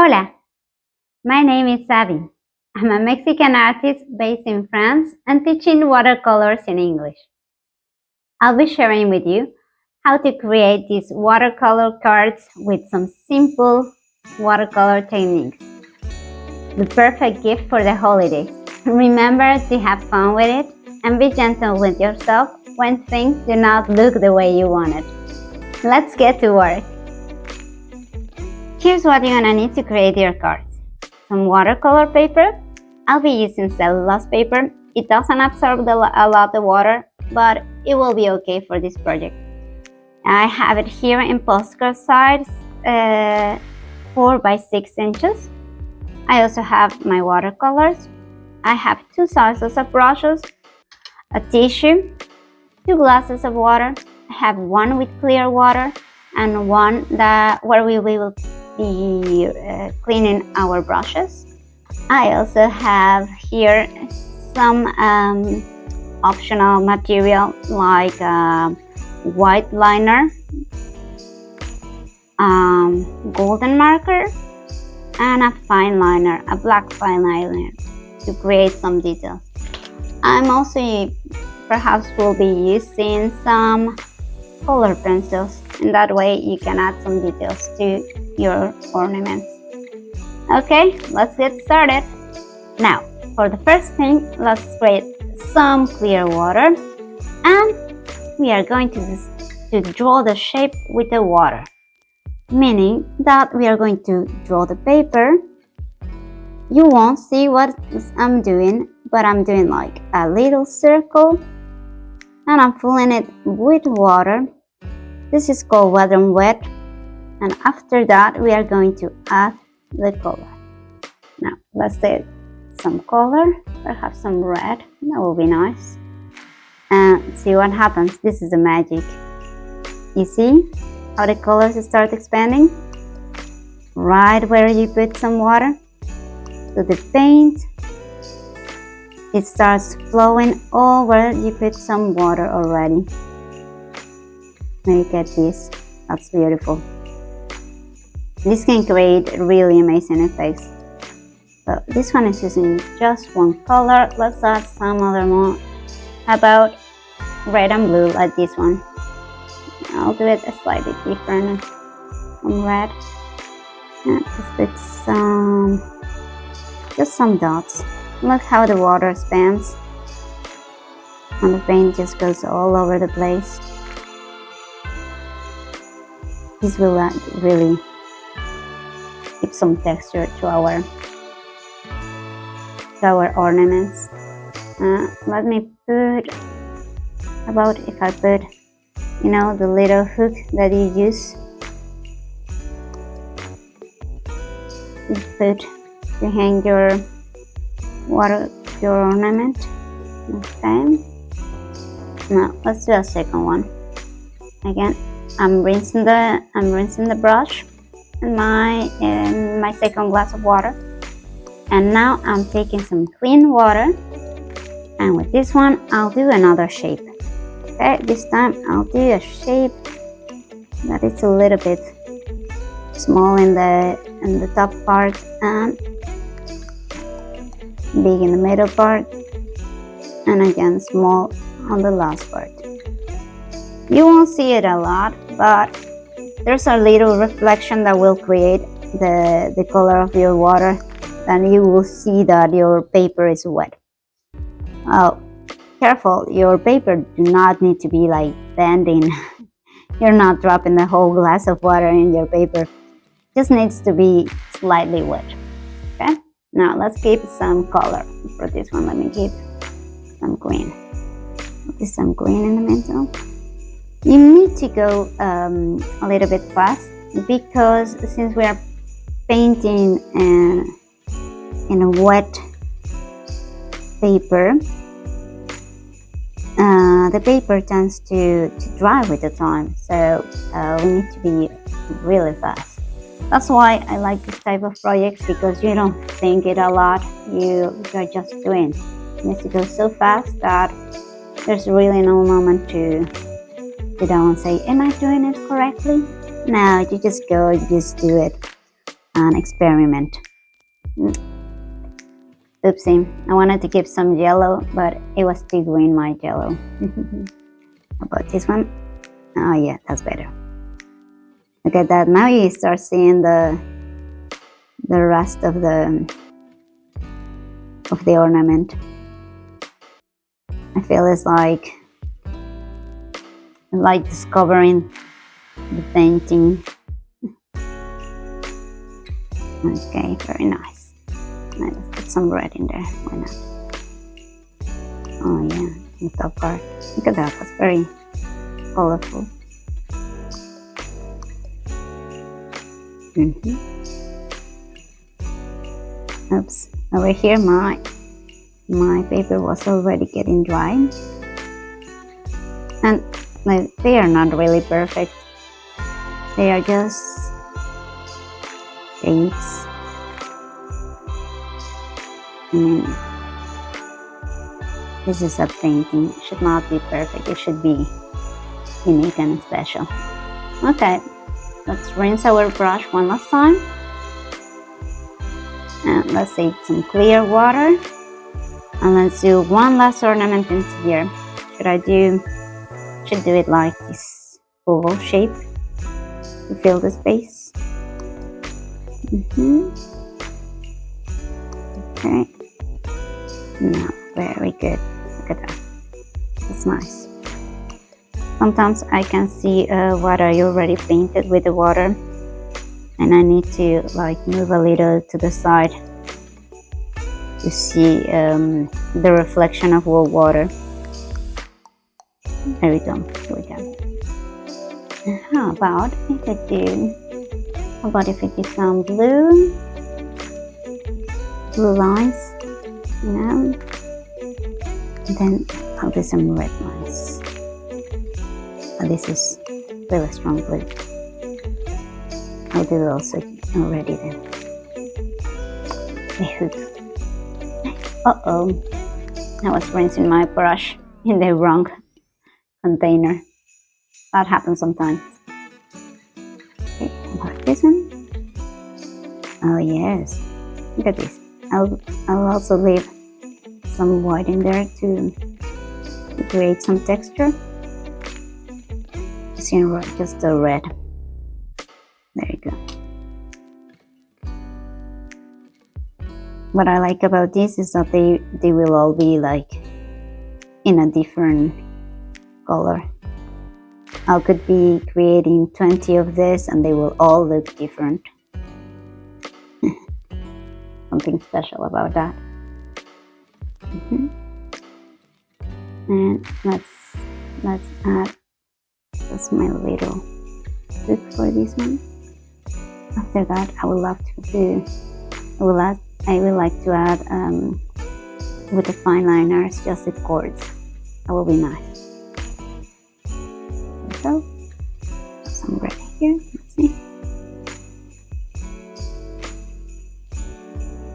Hola, my name is Sabi. I'm a Mexican artist based in France and teaching watercolors in English. I'll be sharing with you how to create these watercolor cards with some simple watercolor techniques. The perfect gift for the holidays. Remember to have fun with it and be gentle with yourself when things do not look the way you want it. Let's get to work. Here's what you're gonna need to create your cards. Some watercolor paper. I'll be using cellulose paper. It doesn't absorb a lot of water, but it will be okay for this project. I have it here in postcard size, 4 by 6 inches. I also have my watercolors. I have 2 sizes of brushes, a tissue, 2 glasses of water. I have one with clear water and one where we will be cleaning our brushes. I also have here some optional material like white liner, golden marker, and a fine liner, a black fine liner to create some details. I'm also perhaps will be using some color pencils. In that way you can add some details to your ornaments. Okay, let's get started. Now, for the first thing, let's create some clear water and we are going to draw the shape with the water, meaning that we are going to draw the paper. You won't see what I'm doing, but I'm doing like a little circle and I'm filling it with water. This is called wet and wet, and after that we are going to add the color. Now let's take some color, perhaps some red, that will be nice, and see what happens. This is the magic. You see how the colors start expanding right where you put some water. So the paint, it starts flowing over you put some water already. Look at this, that's beautiful. This can create really amazing effects. So this one is using just one color. Let's add some other more. How about red and blue like this one? I'll do it slightly different from red. And just put some dots. Look how the water spans and the paint just goes all over the place. This will really give some texture to our ornaments. Let me put, about if I put, the little hook that you use to put to hang your ornament. Okay. Now let's do a second one. Again, I'm rinsing the brush in my second glass of water, and now I'm taking some clean water, and with this one I'll do another shape. Okay, this time I'll do a shape that is a little bit small in the top part and big in the middle part, and again small on the last part. You won't see it a lot, but there's a little reflection that will create the color of your water, and you will see that your paper is wet. Oh, careful, your paper do not need to be like bending. You're not dropping the whole glass of water in your paper. It just needs to be slightly wet. Okay, now let's keep some color. For this one, let me keep some green. Put some green in the middle. You need to go a little bit fast because since we are painting in a wet paper, the paper tends to dry with the time, so we need to be really fast. That's why I like this type of projects, because you don't think it a lot, you're just doing. It needs to go so fast that there's really no moment to sit down and say, am I doing it correctly? No, you just go, you just do it. an experiment. Oopsie, I wanted to give some yellow, but it was too green, my yellow. How about this one? Oh yeah, that's better. Look at that. Now you start seeing the rest of the ornament. I feel it's like discovering the painting. Okay, very nice. Let's put some red in there. Why not? Oh yeah, the top part. Look at that. That's very colorful. Oops. Over here, my paper was already getting dry, and they are not really perfect. They are just shapes. I mean, this is a painting. It should not be perfect. It should be unique and special. Okay, let's rinse our brush one last time. And let's take some clear water. And let's do one last ornament into here. Should do it like this oval shape to fill the space. Okay. Now, very good. Look at that. That's nice. Sometimes I can see what I already painted with the water, and I need to like move a little to the side to see the reflection of the water. There we go. Here we go. And how about if I do some blue lines, you know, and then I'll do some red lines. And this is really strong blue. I'll do it also already then. Uh-oh, I was rinsing my brush in the wrong container. That happens sometimes. Okay, about this one. Oh yes, look at this. I'll also leave some white in there to create some texture. Just the red. There you go. What I like about this is that they will all be like in a different color. I could be creating 20 of this and they will all look different. Something special about that. And let's add just my little hook for this one. After that, I would like to add with the fine liners just the chords. That will be nice. So, some red here. Let's see.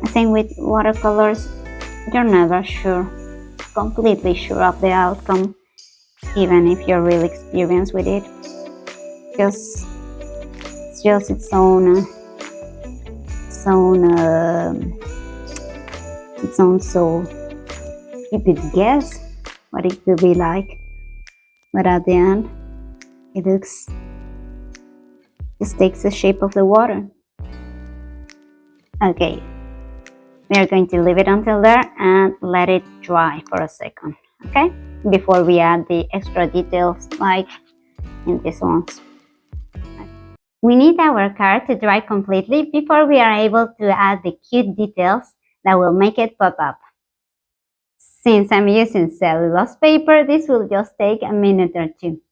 I think with watercolors, you're never completely sure of the outcome, even if you're really experienced with it. It's just its own soul. You could guess what it could be like, but at the end, it just takes the shape of the water. Okay, we are going to leave it until there and let it dry for a second, okay? Before we add the extra details like in these ones. We need our card to dry completely before we are able to add the cute details that will make it pop up. Since I'm using cellulose paper, this will just take a minute or two.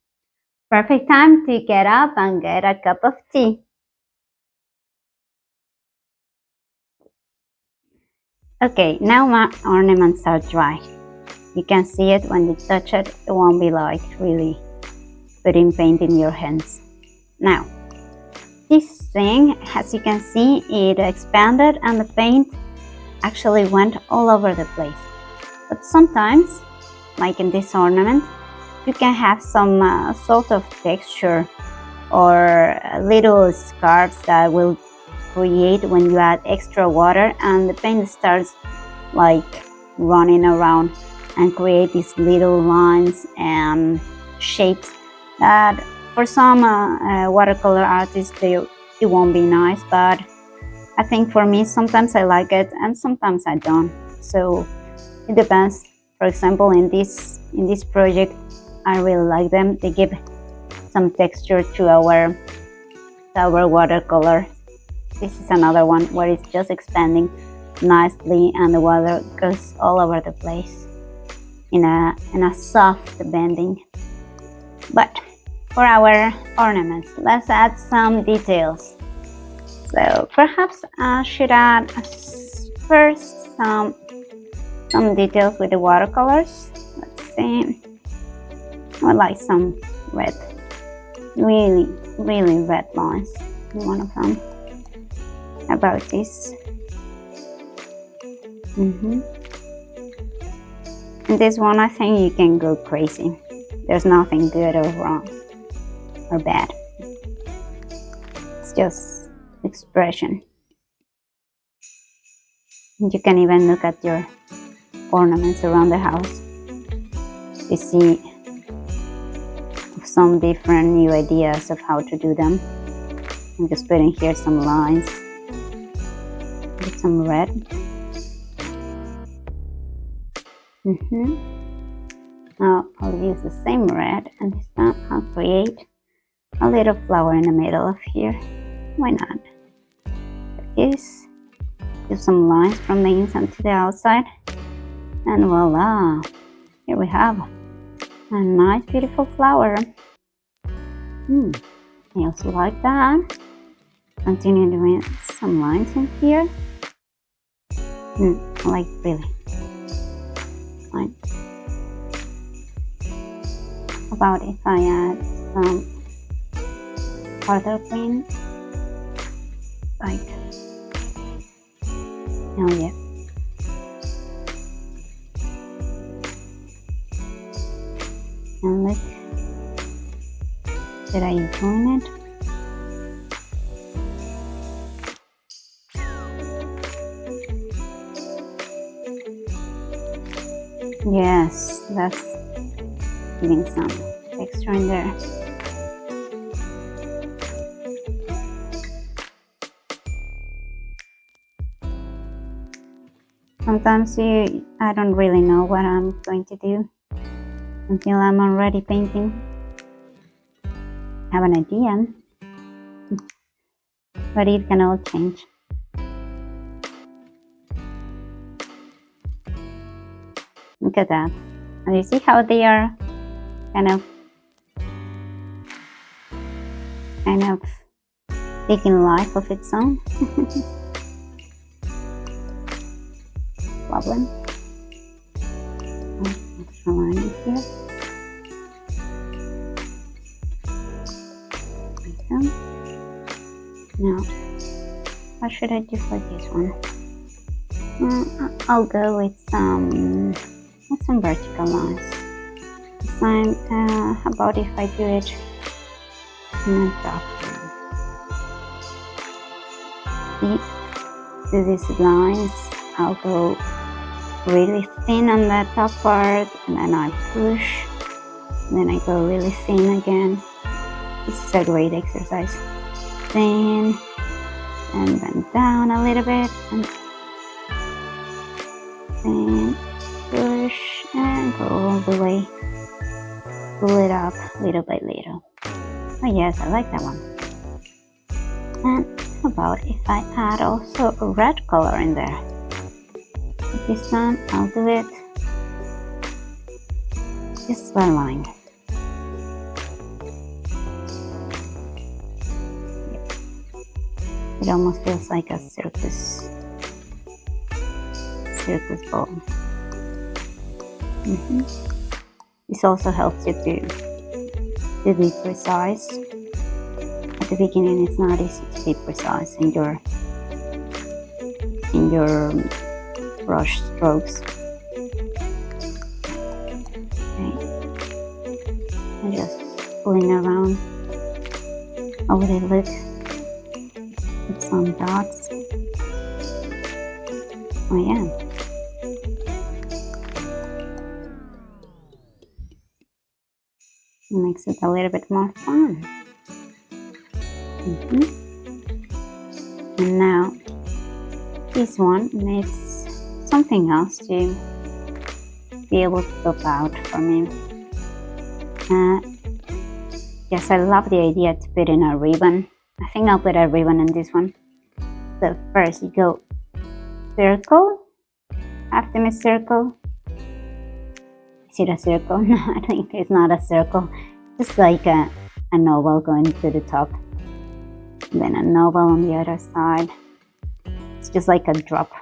Perfect time to get up and get a cup of tea. Okay, now my ornaments are dry. You can see it when you touch it. It won't be like really putting paint in your hands. Now, this thing, as you can see, it expanded and the paint actually went all over the place. But sometimes, like in this ornament, you can have some sort of texture or little scarves that will create when you add extra water and the paint starts like running around and create these little lines and shapes that for some watercolor artists it won't be nice, but I think for me sometimes I like it and sometimes I don't, so it depends. For example, in this project I really like them. They give some texture to our watercolor. This is another one where it's just expanding nicely and the water goes all over the place in a soft bending. But for our ornaments, let's add some details. So perhaps I should add first some details with the watercolors. Let's see. I would like some red, really red lines in one of them. How about this? And this one, I think you can go crazy. There's nothing good or wrong or bad. It's just expression. You can even look at your ornaments around the house to see some different new ideas of how to do them. I'm just putting here some lines with some red. Now I'll use the same red, and this time I'll create a little flower in the middle of here. Why not? This, do some lines from the inside to the outside, and voila! Here we have a nice, beautiful flower. I also like that. Continue doing some lines in here. Like really. Fine. How about if I add some further green? Like, oh yeah. And look, did I enjoy it? Yes, that's giving some texture in there. Sometimes I don't really know what I'm going to do until I'm already painting. I have an idea, but it can all change. Look at that. And you see how they are kind of taking life of its own. Problem. Extra line here. Okay. Now, what should I do for this one? I'll go with some vertical lines. This time, how about if I do it in the top? See these lines? I'll go really thin on the top part, and then I push, and then I go really thin again. This is a great exercise. Thin, and then down a little bit, and then push, and go all the way. Pull it up little by little. Oh yes, I like that one. And how about if I add also a red color in there? This time I'll do it just one line. It almost feels like a circus ball. This also helps you to be precise. At the beginning, it's not easy to be precise in your brush strokes. Okay. And just pulling around how would it look Put some dots. Oh yeah. Makes it a little bit more fun. And now this one needs something else to be able to pop out for me. Yes, I love the idea to put in a ribbon. I think I'll put a ribbon in this one. So first you go circle, half the circle. Is it a circle? No, I think it's not a circle. Just like a novel going to the top. And then a novel on the other side. It's just like a drop.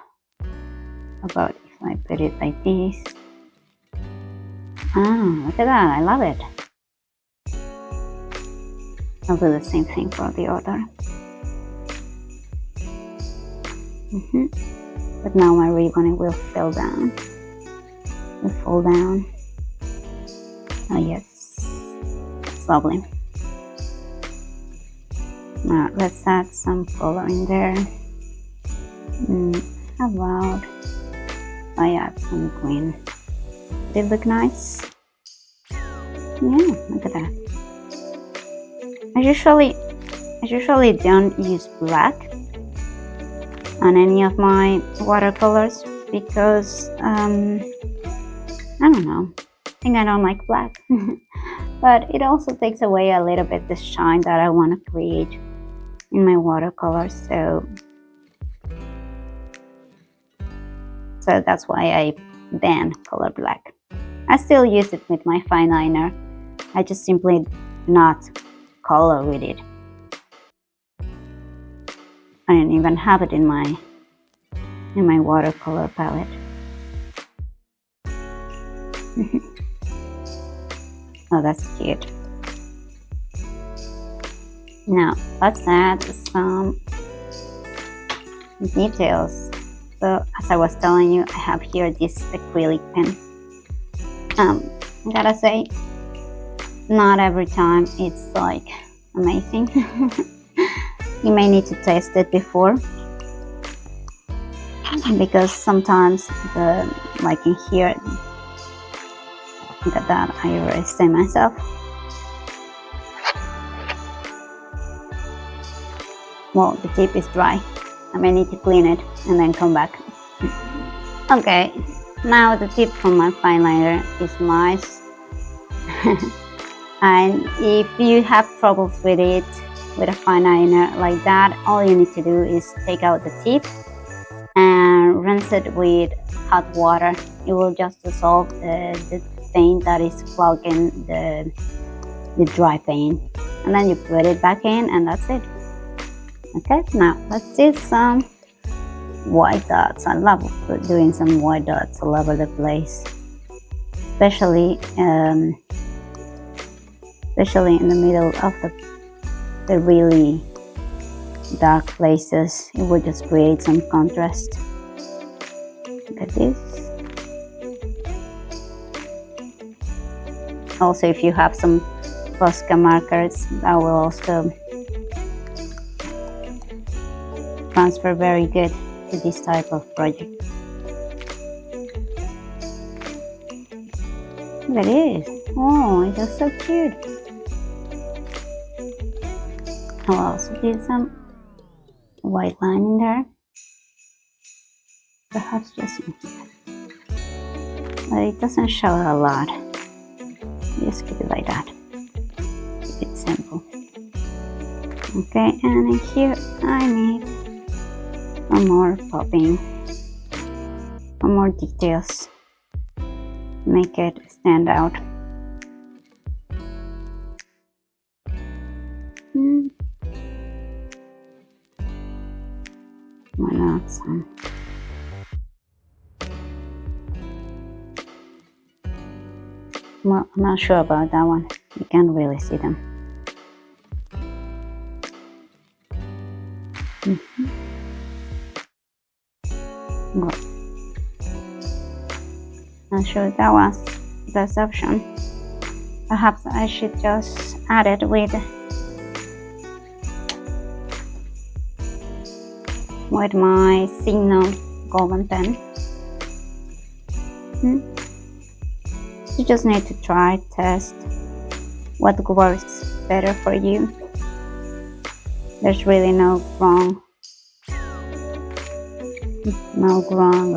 About if I put it like this. Ah, look at that, I love it. I'll do the same thing for the other. But now my ribbon will fall down. Oh yes, it's lovely. Now let's add some color in there. How about I add some green? Did it look nice? Yeah, look at that. I usually don't use black on any of my watercolors because I don't know, I think I don't like black. But it also takes away a little bit the shine that I want to create in my watercolors, so that's why I ban color black. I still use it with my fine liner. I just simply not color with it. I don't even have it in my watercolor palette. Oh, that's cute. Now let's add some details. So as I was telling you, I have here this acrylic pen. I gotta say, not every time it's like amazing. You may need to test it before, because sometimes like in here, look at that, I already say myself. Well, the tip is dry. I may need to clean it and then come back. Okay, now the tip from my fine liner is nice. And if you have troubles with it, with a fine liner like that, all you need to do is take out the tip and rinse it with hot water. It will just dissolve the paint that is clogging the dry paint, and then you put it back in and that's it. Okay, now let's do some white dots. I love doing some white dots all over the place, especially in the middle of the really dark places. It will just create some contrast. Look at this. Also, if you have some Posca markers, that will also transfer very good to this type of project. Look at this. Oh, it's just so cute. I'll also do some white line in there, perhaps just in here, but it doesn't show a lot. Just keep it like that, keep it simple. Okay, and in here I need some more popping, some more details to make it stand out. Why not some? Well, I'm not sure about that one. You can't really see them. Well, not sure if that was the best option. Perhaps I should just add it with with my Signal golden pen. You just need to try, test what works better for you. There's really no wrong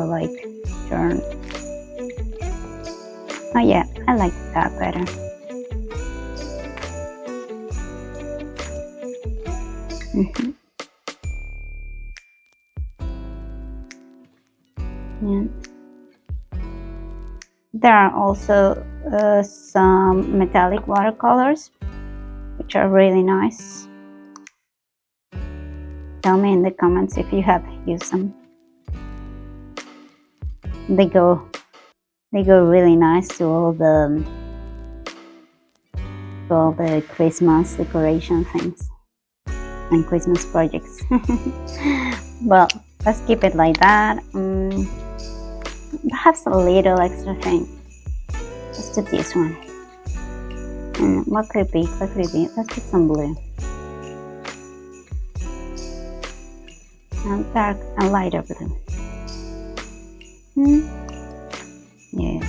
like turn. Oh yeah, I like that better. Yeah. There are also some metallic watercolors, which are really nice. Tell me in the comments if you have used them. They go really nice to all the Christmas decoration things and Christmas projects. Well, let's keep it like that. Perhaps a little extra thing. Let's do this one. What could it be? Let's put some blue. And dark and lighter blue. Yes.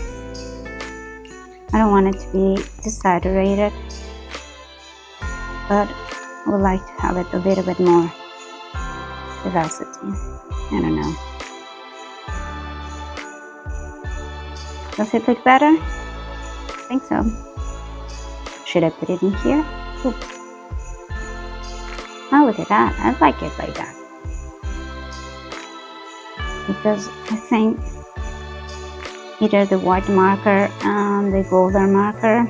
I don't want it to be too saturated, but I would like to have it a little bit more vivacity. I don't know. Does it look better? I think so. Should I put it in here? Oops. Oh, look at that. I like it like that. Because I think either the white marker and the golden marker,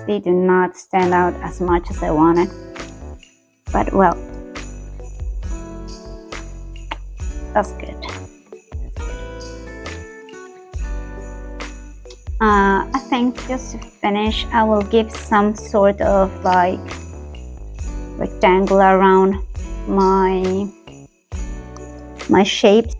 they do not stand out as much as I wanted. But well, that's good. I think just to finish, I will give some sort of like rectangle around my shapes.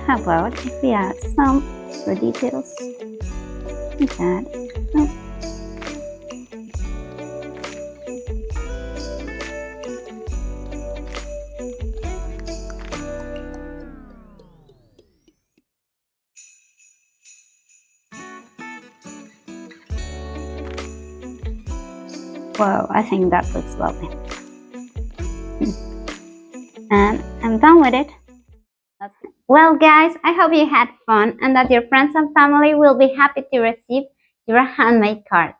How about if we add some extra details like that? Oh. Wow, I think that looks lovely. And I'm done with it. Well guys, I hope you had fun and that your friends and family will be happy to receive your handmade cards.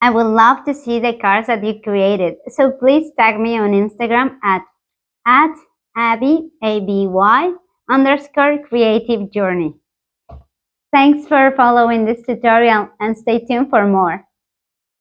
I would love to see the cards that you created, so please tag me on Instagram at Abby, ABY_creative journey. Thanks for following this tutorial and stay tuned for more.